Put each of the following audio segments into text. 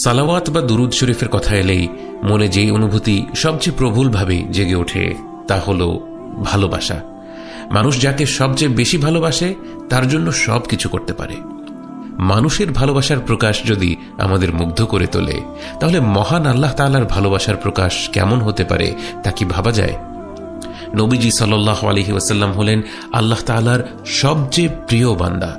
সালাওয়াত বা দুরুদ শরীফের কথা এলেই মনে যেই অনুভূতি সবচেয়ে প্রবলভাবে জেগে ওঠে তা হল ভালোবাসা। মানুষ যাকে সবচেয়ে বেশি ভালোবাসে তার জন্য সবকিছু করতে পারে। মানুষের ভালোবাসার প্রকাশ যদি আমাদের মুগ্ধ করে তোলে, তাহলে মহান আল্লাহ তাআলার ভালোবাসার প্রকাশ কেমন হতে পারে তা কি ভাবা যায়? নবীজি সাল্লাল্লাহু আলাইহি ওয়াসাল্লাম হলেন আল্লাহ তাআলার সবচেয়ে প্রিয় বান্দা।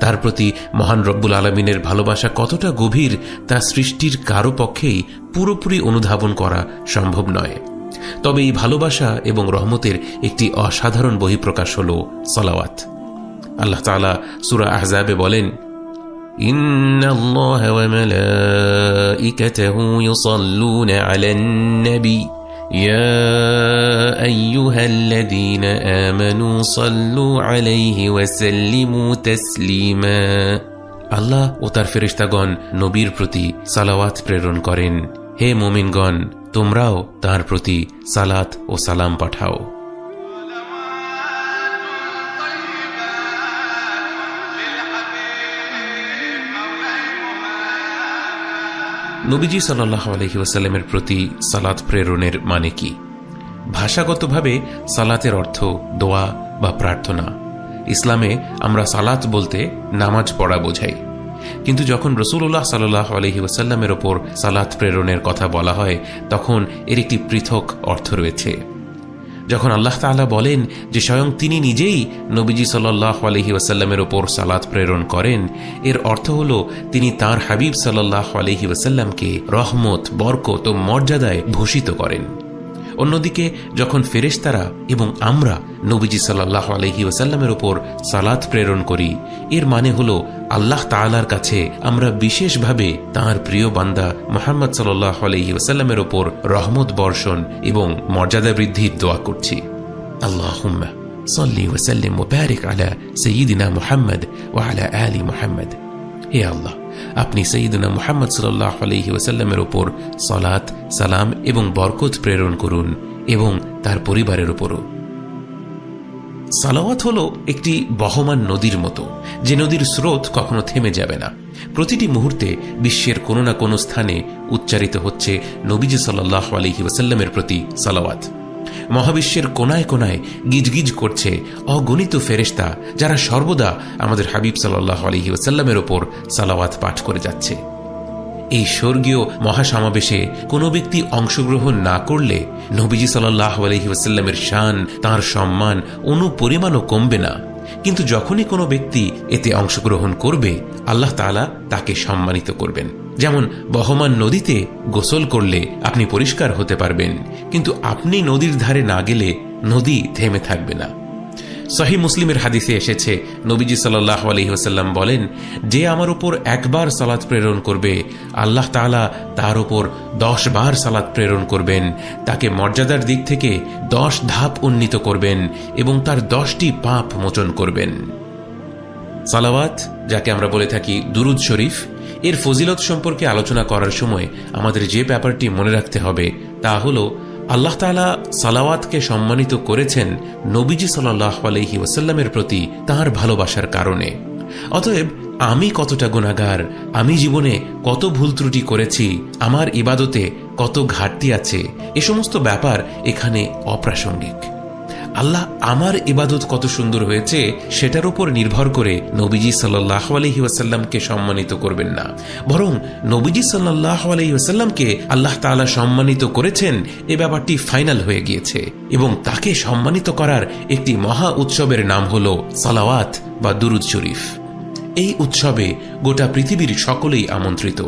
তার প্রতি মহান রব্বুল আলামিনের ভালোবাসা কতটা গভীর তা সৃষ্টির কারো পক্ষেই পুরোপুরি অনুধাবন করা সম্ভব নয়। তবে এই ভালোবাসা এবং রহমতের একটি অসাধারণ বহিঃপ্রকাশ হল সালাওয়াত। আল্লাহ তাআলা সূরা আহজাবে বলেন, ইন্নাল্লাহা ওয়া মালাইকাতাহু ইউসাল্লুনা আলান নবী ইয়া আইয়ুহাল্লাযীনা আমানু সাল্লু আলাইহি ওয়া সাল্লিমু তাসলিমা। আল্লাহ ও তার ফেরেশতাগণ নবীর প্রতি সালাওয়াত প্রেরণ করেন। হে মুমিনগণ, তোমরাও তার প্রতি সালাত ও সালাম পাঠাও। নবীজি সাল্লাল্লাহু আলাইহি ওয়াসাল্লামের প্রতি সালাত প্রেরণের মানে কি? ভাষাগতভাবে সালাতের অর্থ দোয়া বা প্রার্থনা। ইসলামে আমরা সালাত বলতে নামাজ পড়া বোঝাই, কিন্তু যখন রাসূলুল্লাহ সাল্লাল্লাহু আলাইহি ওয়াসাল্লামের ওপর সালাত প্রেরণের কথা বলা হয় তখন এর একটি পৃথক অর্থ রয়েছে। যখন আল্লাহ তাআলা বলেন যে স্বয়ং তিনি নিজেই নবীজি সাল্লাল্লাহু আলাইহি ওয়াসাল্লামের ওপর সালাত প্রেরণ করেন, এর অর্থ হল তিনি তাঁর হাবিব সাল্লাল্লাহু আলাইহি ওয়াসাল্লামকে রহমত, বরকত ও মর্যাদায় ভূষিত করেন। অন্যদিকে যখন ফেরেশতারা এবং আমরা নবীজি সাল্লাল্লাহু আলাইহি ওয়াসাল্লামের ওপর সালাত প্রেরণ করি, এর মানে হল আল্লাহ তাআলার কাছে আমরা বিশেষভাবে তাঁর প্রিয় বান্দা মুহাম্মদ সাল্লাল্লাহু আলাইহি ওয়াসাল্লামের ওপর রহমত বর্ষণ এবং মর্যাদা বৃদ্ধির দোয়া করছি। আল্লাহুম্মা সাল্লি ওয়া সাল্লিম ওয়া বারিক আলা সাইয়্যিদিনা মুহাম্মদ ওয়া আলা আলি মুহাম্মদ। হে আল্লাহ, আপনি সাইয়্যিদুনা মুহাম্মদ সাল্লাল্লাহু আলাইহি ওয়াসাল্লামের উপর সালাত, সালাম এবং বরকত প্রেরণ করুন এবং তার পরিবারের উপরও। সালাওয়াত হলো একটি বহমান নদীর মতো, যে নদীর স্রোত কখনো থেমে যাবে না। প্রতিটি মুহূর্তে বিশ্বের কোনো না কোনো স্থানে উচ্চারিত হচ্ছে নবীজি সাল্লাল্লাহু আলাইহি ওয়াসাল্লামের প্রতি সালাওয়াত। মহাবিশ্বের কোনায় কোনায় গিজগিজ করছে অগণিত ফেরেশতা, যারা সর্বদা আমাদের হাবিব সাল্লাল্লাহু আলাইহি ওয়াসাল্লামের ওপর সালাওয়াত পাঠ করে যাচ্ছে। এই স্বর্গীয় মহাসমাবেশে কোনো ব্যক্তি অংশগ্রহণ না করলে নবীজি সাল্লাল্লাহু আলাইহি ওয়াসাল্লামের শান, তাঁর সম্মান অনুপরিমাণও কমবে না। কিন্তু যখনই কোনো ব্যক্তি এতে অংশগ্রহণ করবে, আল্লাহ তাআলা তাকে সম্মানিত করবেন। যেমন বহমান নদীতে গোসল করলে আপনি পরিষ্কার হতে পারবেন, কিন্তু আপনি নদীর ধারে না গেলে নদী থেমে থাকবে না। সহিহ মুসলিমের হাদিসে এসেছে, নবীজি সাল্লাল্লাহু আলাইহি ওয়াসাল্লাম বলেন, যে আমার উপর একবার সালাত প্রেরণ করবে, আল্লাহ তাআলা তার উপর 10 বার সালাত প্রেরণ করবেন, তাকে মর্যাদার দিক থেকে 10 ধাপ উন্নীত করবেন এবং তার 10টি পাপ মোচন করবেন। সালাওয়াত, যাকে আমরা বলে থাকি দুরুদ শরীফ, এর ফজিলত সম্পর্কে আলোচনা করার সময় আমাদের যে ব্যাপারটি মনে রাখতে হবে তা হল, আল্লাহ তাআলা সালাওয়াতকে সম্মানিত করেছেন নবীজি সাল্লাল্লাহু আলাইহি ওয়াসাল্লামের প্রতি তাঁর ভালোবাসার কারণে। অতএব আমি কতটা গুনাহগার, আমি জীবনে কত ভুল ত্রুটি করেছি, আমার ইবাদতে কত ঘাটতি আছে, এ সমস্ত ব্যাপার এখানে অপ্রাসঙ্গিক। আল্লাহ আমার ইবাদত কত সুন্দর হয়েছে সেটার উপর নির্ভর করে নবীজি সাল্লাল্লাহু আলাইহি ওয়াসাল্লামকে সম্মানিত করবেন না, বরং নবীজি সাল্লাল্লাহু আলাইহি ওয়াসাল্লামকে আল্লাহ তাআলা সম্মানিত করেছেন এ ব্যাপারটি ফাইনাল হয়ে গিয়েছে এবং তাকে সম্মানিত করার একটি মহা উৎসবের নাম হল সালাওয়াত বা দুরুদ শরীফ। এই উৎসবে গোটা পৃথিবীর সকলেই আমন্ত্রিত।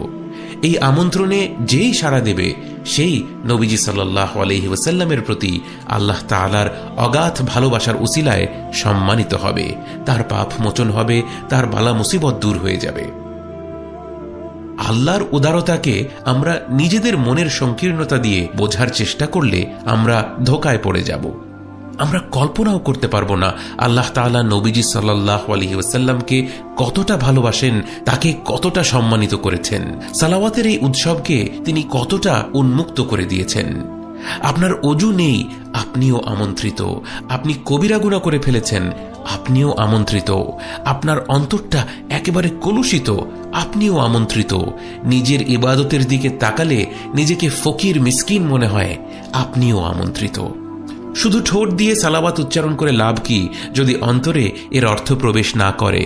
এই আমন্ত্রণে যেই সাড়া দেবে সেই নবীজি সাল্লাল্লাহু আলাইহি ওয়াসাল্লামের প্রতি আল্লাহ তাআলার অগাধ ভালোবাসার উসিলায় সম্মানিত হবে, তার পাপ মোচন হবে, তার বালা মুসিবত দূর হয়ে যাবে। আল্লাহর উদারতাকে আমরা নিজেদের মনের সংকীর্ণতা দিয়ে বোঝার চেষ্টা করলে আমরা ধোঁকায় পড়ে যাব। আমরা কল্পনাও করতে পারবো না আল্লাহ তাআলা নবীজি সাল্লাল্লাহু আলাইহি ওয়াসাল্লামকে কতটা ভালোবাসেন, তাকে কতটা সম্মানিত করেছেন, সালাওয়াতের এই উৎসবকে তিনি কতটা উন্মুক্ত করে দিয়েছেন। আপনার অজু নেই, আপনিও আমন্ত্রিত। আপনি কবিরা গুনাহ করে ফেলেছেন, আপনিও আমন্ত্রিত। আপনার অন্তরটা একেবারে কলুষিত, আপনিও আমন্ত্রিত। নিজের ইবাদতের দিকে তাকালে নিজেকে ফকির মিসকিন মনে হয়, আপনিও আমন্ত্রিত। শুধু ঠোঁট দিয়ে সালাওয়াত উচ্চারণ করে লাভ কি যদি অন্তরে এর অর্থ প্রবেশ না করে?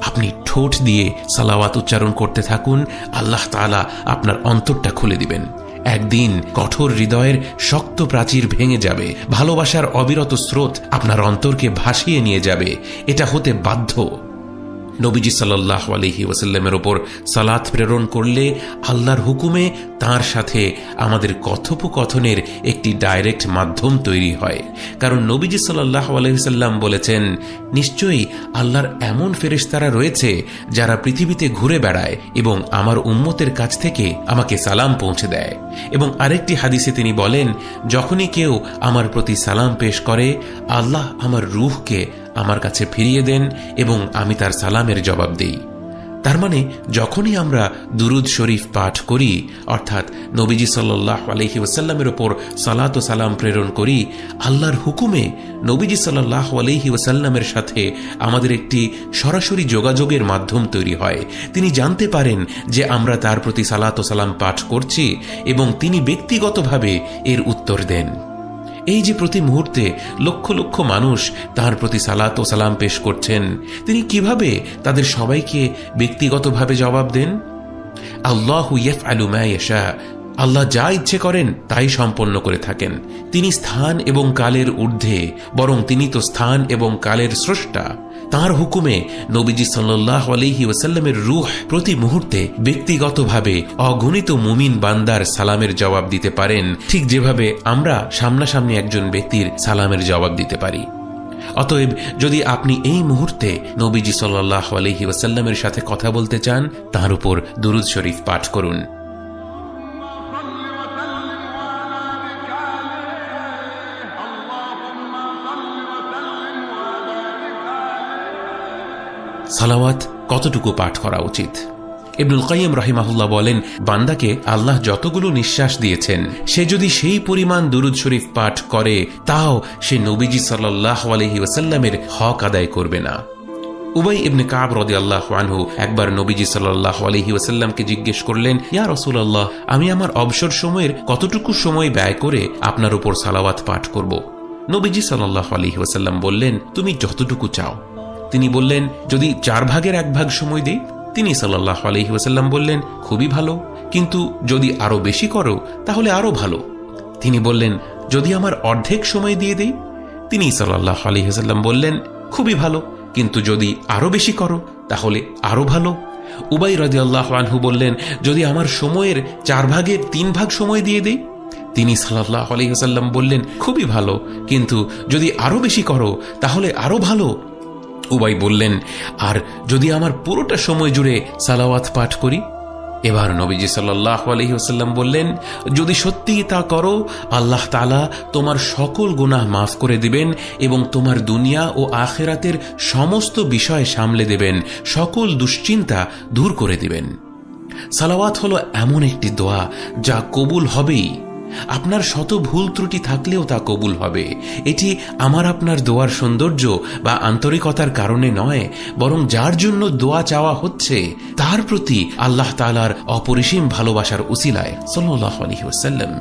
আপনি ঠোঁট দিয়ে সালাওয়াত উচ্চারণ করতে থাকুন, আল্লাহ তাআলা আপনার অন্তরটা খুলে দিবেন। একদিন কঠোর হৃদয়ের শক্ত প্রাচীর ভেঙে যাবে, ভালোবাসার অবিরত স্রোত আপনার অন্তরকে ভাসিয়ে নিয়ে যাবে। এটা হতে বাধ্য। নবীজি সাল্লাল্লাহু আলাইহি ওয়াসাল্লামের উপর সালাত প্রেরণ করলে আল্লাহর হুকুমে তার সাথে আমাদের কথোপকথনের একটি ডাইরেক্ট মাধ্যম তৈরি হয়। কারণ নবীজি সাল্লাল্লাহু আলাইহি ওয়াসাল্লাম বলেছেন, নিশ্চয়ই আল্লাহর এমন ফেরেশতারা রয়েছে যারা পৃথিবীতে ঘুরে বেড়ায় এবং আমার উম্মতের কাছ থেকে আমাকে সালাম পৌঁছে দেয়। এবং আরেকটি হাদিসে তিনি বলেন, যখনই কেউ আমার প্রতি সালাম পেশ করে, আল্লাহ আমার রূহকে আমার কাছে ফিরিয়ে দেন এবং আমি তার সালামের জবাব দেই। তার মানে যখনই আমরা দুরুদ শরীফ পাঠ করি, অর্থাৎ নবীজি সাল্লাল্লাহু আলাইহি ওয়াসাল্লামের উপর সালাত ও সালাম প্রেরণ করি, আল্লাহর হুকুমে নবীজি সাল্লাল্লাহু আলাইহি ওয়াসাল্লামের সাথে আমাদের একটি সরাসরি যোগাযোগের মাধ্যম তৈরি হয়। তিনি জানতে পারেন যে আমরা তার প্রতি সালাত ও সালাম পাঠ করছি এবং তিনি ব্যক্তিগতভাবে এর উত্তর দেন। এই যে প্রতি মুহূর্তে লক্ষ লক্ষ মানুষ তার প্রতি সালাত ও সালাম পেশ করছেন, তিনি কিভাবে তাদের সবাইকে ব্যক্তিগতভাবে জবাব দেন? আল্লাহু ইয়াফআলু মা ইয়াশা, আল্লাহ যা ইচ্ছে করেন তাই সম্পন্ন করে থাকেন। তিনি স্থান এবং কালের ঊর্ধ্বে, বরং তিনি তো স্থান এবং কালের স্রষ্টা। তাঁর হুকুমে নবীজি সাল্লাল্লাহু আলাইহি ওয়াসাল্লামের রূহ প্রতি মুহূর্তে ব্যক্তিগতভাবে অগণিত মুমিন বান্দার সালামের জবাব দিতে পারেন, ঠিক যেভাবে আমরা সামনাসামনি একজন ব্যক্তির সালামের জবাব দিতে পারি। অতএব যদি আপনি এই মুহূর্তে নবীজি সাল্লাল্লাহু আলাইহি ওয়াসাল্লামের সাথে কথা বলতে চান, তার উপর দুরূদ শরীফ পাঠ করুন। সালাওয়াত কতটুকু পাঠ করা উচিত? ইবনুল কাইয়িম রাহিমাহুল্লাহ বলেন, বান্দাকে আল্লাহ যতগুলো নিঃশ্বাস দিয়েছেন, সে যদি সেই পরিমাণ দুরূদ শরীফ পাঠ করে, তাও সে নবীজি সাল্লাল্লাহু আলাইহি ওয়াসাল্লামের হক আদায় করবে না। উবাই ইবনে কাব রাদিয়াল্লাহু আনহু একবার নবীজি সাল্লাল্লাহু আলাইহি ওয়াসাল্লামকে জিজ্ঞেস করলেন, ইয়া রাসূলুল্লাহ, আমি আমার অবসর সময়ের কতটুকু সময় ব্যয় করে আপনার উপর সালাওয়াত পাঠ করব? নবীজি সাল্লাল্লাহু আলাইহি ওয়াসাল্লাম বললেন, তুমি যতটুকু চাও। তিনি বললেন, যদি 4 ভাগের 1 ভাগ সময় দেই? তিনি সাল্লাল্লাহু আলাইহি ওয়াসাল্লাম বললেন, খুবই ভালো, কিন্তু যদি আরো বেশি করো তাহলে আরো ভালো। তিনি বললেন, যদি আমার অর্ধেক সময় দিয়ে দেই? তিনি সাল্লাল্লাহু আলাইহি ওয়াসাল্লাম বললেন, খুবই ভালো, কিন্তু যদি আরো বেশি করো তাহলে আরো ভালো। উবাই রাদিয়াল্লাহু আনহু বললেন, যদি আমার সময়ের 4 ভাগের 3 ভাগ সময় দিয়ে দেই? তিনি সাল্লাল্লাহু আলাইহি ওয়াসাল্লাম বললেন, খুবই ভালো, কিন্তু যদি আরো বেশি করো তাহলে আরো ভালো। উবাই বললেন, আর যদি আমার পুরোটা সময় জুড়ে সালাওয়াত পাঠ করি? এবার নবীজি সাল্লাল্লাহু আলাইহি ওয়াসাল্লাম বললেন, যদি সত্যি তা করো, আল্লাহ তাআলা তোমার সকল গুনাহ মাফ করে দিবেন এবং তোমার দুনিয়া ও আখিরাতের সমস্ত বিষয় সামলে দেবেন, সকল দুশ্চিন্তা দূর করে দিবেন। সালাওয়াত হলো এমন একটি দোয়া যা কবুল হবেই। আপনার শত ভুল ত্রুটি থাকলেও তা কবুল হবে। এটি আমার আপনার দোয়ার সৌন্দর্য বা আন্তরিকতার কারণে নয়, বরং যার জন্য দোয়া চাওয়া হচ্ছে তার প্রতি আল্লাহ তাআলার অপরিসীম ভালোবাসার উসিলায় সাল্লাল্লাহু আলাইহি ওয়াসাল্লাম।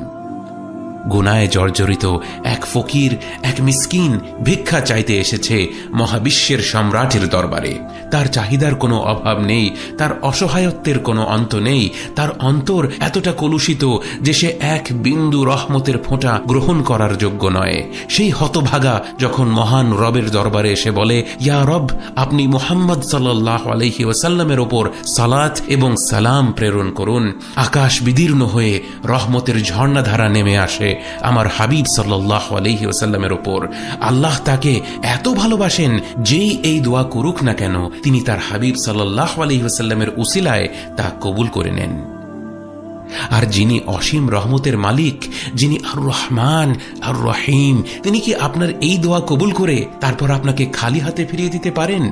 গুনাহে জর্জরিত এক ফকির, এক মিসকিন ভিক্ষা চাইতে এসেছে মহাবিশ্বের সম্রাটের দরবারে। তার চাহিদার কোনো অভাব নেই, তার অসহায়ত্বের কোনো অন্ত নেই। তার অন্তর এতটা কলুষিত যে সে এক বিন্দু রহমতের ফোঁটা গ্রহণ করার যোগ্য নয়। সেই হতভাগা যখন মহান রবের দরবারে এসে বলে, ইয়া রব, আপনি মুহাম্মদ সাল্লাল্লাহু আলাইহি ওয়াসাল্লামের ওপর সালাত এবং সালাম প্রেরণ করুন, আকাশ বিদীর্ণ হয়ে রহমতের ঝর্ণাধারা নেমে আসে আমার হাবিব সাল্লাল্লাহু আলাইহি ওয়াসাল্লামের উপর। আল্লাহ তাকে এত ভালোবাসেন, যেই এই দোয়া করুক না কেন তিনি তার হাবিব সাল্লাল্লাহু আলাইহি ওয়াসাল্লামের উসিলায় তা কবুল করে নেন। আর যিনি অসীম রহমতের মালিক, যিনি আর রহমান আর রহিম, তিনি কি আপনার এই দোয়া কবুল করে তারপর আপনাকে খালি হাতে ফিরিয়ে দিতে পারেন?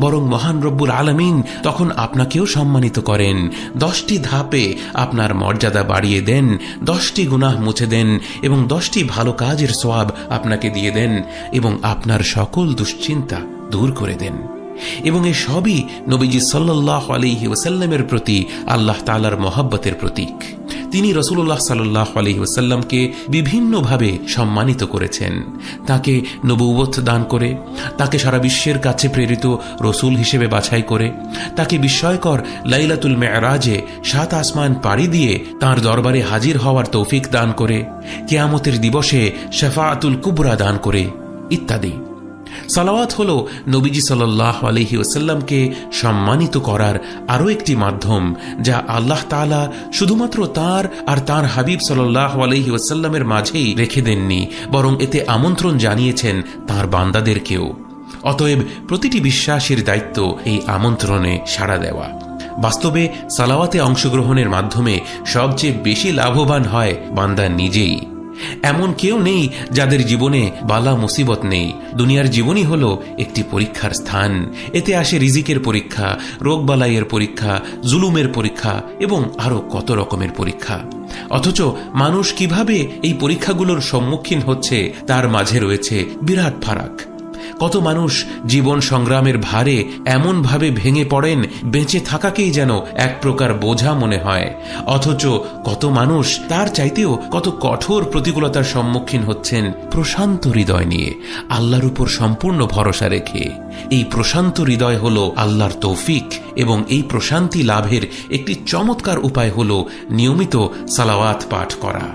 বরং মহান রব্বুল আলামিন তখন আপনাকেও সম্মানিত করেন। 10টি ধাপে আপনার মর্যাদা বাড়িয়ে দেন, 10টি গুনাহ মুছে দেন এবং 10টি ভালো কাজের সওয়াব আপনাকে দিয়ে দেন এবং আপনার সকল দুশ্চিন্তা দূর করে দেন। এবং এ সবই নবীজি সাল্লাল্লাহু আলাইহি ওয়াসাল্লামের প্রতি আল্লাহ তাআলার মহব্বতের প্রতীক। তিনি রাসূলুল্লাহ সাল্লাল্লাহু আলাইহি ওয়াসাল্লামকে বিভিন্নভাবে সম্মানিত করেছেন, তাকে নবুয়ত দান করে, তাকে সারা বিশ্বের কাছে প্রেরিত রসুল হিসেবে বাছাই করে, তাকে বিস্ময়কর লাইলাতুল মেরাজে 7 আসমান পাড়ি দিয়ে তাঁর দরবারে হাজির হওয়ার তৌফিক দান করে, কিয়ামতের দিবসে শাফাআতুল কুবরা দান করে, ইত্যাদি। সালাওয়াত হল নবীজি সাল্লাল্লাহু আলাইহি ওয়াসাল্লামকে সম্মানিত করার আরও একটি মাধ্যম, যা আল্লাহ তাআলা শুধুমাত্র তাঁর আর তাঁর হাবিব সাল্লাল্লাহু আলাইহি ওয়াসাল্লামের মাঝেই রেখে দেননি, বরং এতে আমন্ত্রণ জানিয়েছেন তাঁর বান্দাদেরকেও। অতএব প্রতিটি বিশ্বাসীর দায়িত্ব এই আমন্ত্রণে সাড়া দেওয়া। বাস্তবে সালাওয়াতে অংশগ্রহণের মাধ্যমে সবচেয়ে বেশি লাভবান হয় বান্দা নিজেই। এমন কেউ নেই যাদের জীবনে বালা মুসিবত নেই। দুনিয়ার জীবনই হল একটি পরীক্ষার স্থান। এতে আসে রিজিকের পরীক্ষা, রোগবালাইয়ের পরীক্ষা, জুলুমের পরীক্ষা এবং আরো কত রকমের পরীক্ষা। অথচ মানুষ কিভাবে এই পরীক্ষাগুলোর সম্মুখীন হচ্ছে তার মাঝে রয়েছে বিরাট ফারাক। কত মানুষ জীবন সংগ্রামের ভারে এমনভাবে ভেঙে পড়েন, বেঁচে থাকাকেই যেন এক প্রকার বোঝা মনে হয়। অথচ কত মানুষ তার চাইতেও কত কঠোর প্রতিকূলতার সম্মুখীন হচ্ছেন প্রশান্ত হৃদয় নিয়ে, আল্লাহর উপর সম্পূর্ণ ভরসা রেখে। এই প্রশান্ত হৃদয় হল আল্লাহর তৌফিক, এবং এই প্রশান্তি লাভের একটি চমৎকার উপায় হল নিয়মিত সালাওয়াত পাঠ করা।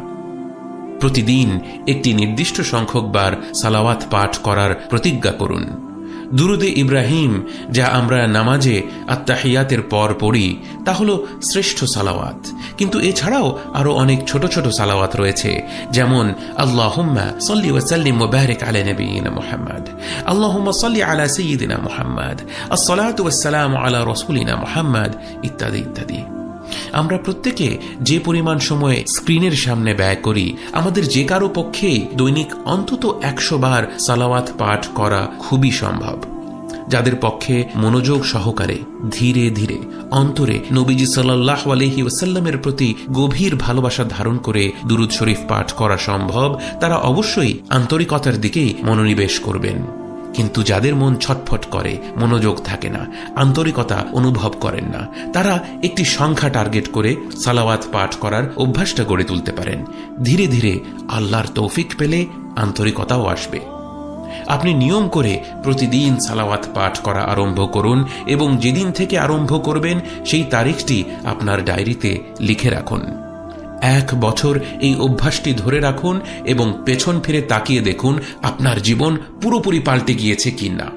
প্রতিদিন একটি নির্দিষ্ট সংখ্যক বার সালাওয়াত পাঠ করার প্রতিজ্ঞা করুন। দুরুদে ইব্রাহিম, যা আমরা নামাজে আত্তাহিয়াতের পর পড়ি, তা হল শ্রেষ্ঠ সালাওয়াত। কিন্তু এছাড়াও আরো অনেক ছোট ছোট সালাওয়াত রয়েছে, যেমন আল্লাহুম্মা সাল্লি ওয়া সাল্লিম ওয়া বারিক আলা নবিয়িনা মুহাম্মদ, আল্লাহুম্মা সাল্লি আলা সাইয়্যিদিনা মুহাম্মদ, আসসালাতু ওয়াসসালামু আলা রাসূলিনা মুহাম্মদ, ইত্যাদি ইত্যাদি। আমরা প্রত্যেকে যে পরিমাণ সময় স্ক্রিনের সামনে ব্যয় করি, আমাদের যে কারো পক্ষেই দৈনিক অন্তত 100 বার সালাওয়াত পাঠ করা খুবই সম্ভব। যাদের পক্ষে মনোযোগ সহকারে ধীরে ধীরে অন্তরে নবীজি সাল্লাল্লাহু আলাইহি ওয়াসাল্লামের প্রতি গভীর ভালোবাসা ধারণ করে দুরূদ শরীফ পাঠ করা সম্ভব, তারা অবশ্যই আন্তরিকতার দিকেই মনোনিবেশ করবেন। কিন্তু যাদের মন ছটফট করে, মনোযোগ থাকে না, আন্তরিকতা অনুভব করেন না, তারা একটি সংখ্যা টার্গেট করে সালাওয়াত পাঠ করার অভ্যাসটা গড়ে তুলতে পারেন। ধীরে ধীরে আল্লাহর তৌফিক পেলে আন্তরিকতাও আসবে। আপনি নিয়ম করে প্রতিদিন সালাওয়াত পাঠ করা আরম্ভ করুন, এবং যেদিন থেকে আরম্ভ করবেন সেই তারিখটি আপনার ডায়েরিতে লিখে রাখুন। 1 বছর এই অভ্যাসটি ধরে রাখুন এবং পেছন ফিরে তাকিয়ে দেখুন আপনার জীবন পুরোপুরি পাল্টে গিয়েছে কিনা,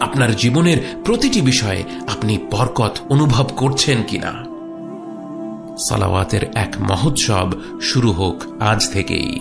আপনার জীবনের প্রতিটি বিষয়ে আপনি বরকত অনুভব করছেন কিনা। সালাওয়াতের এক মহোৎসব শুরু হোক আজ থেকেই।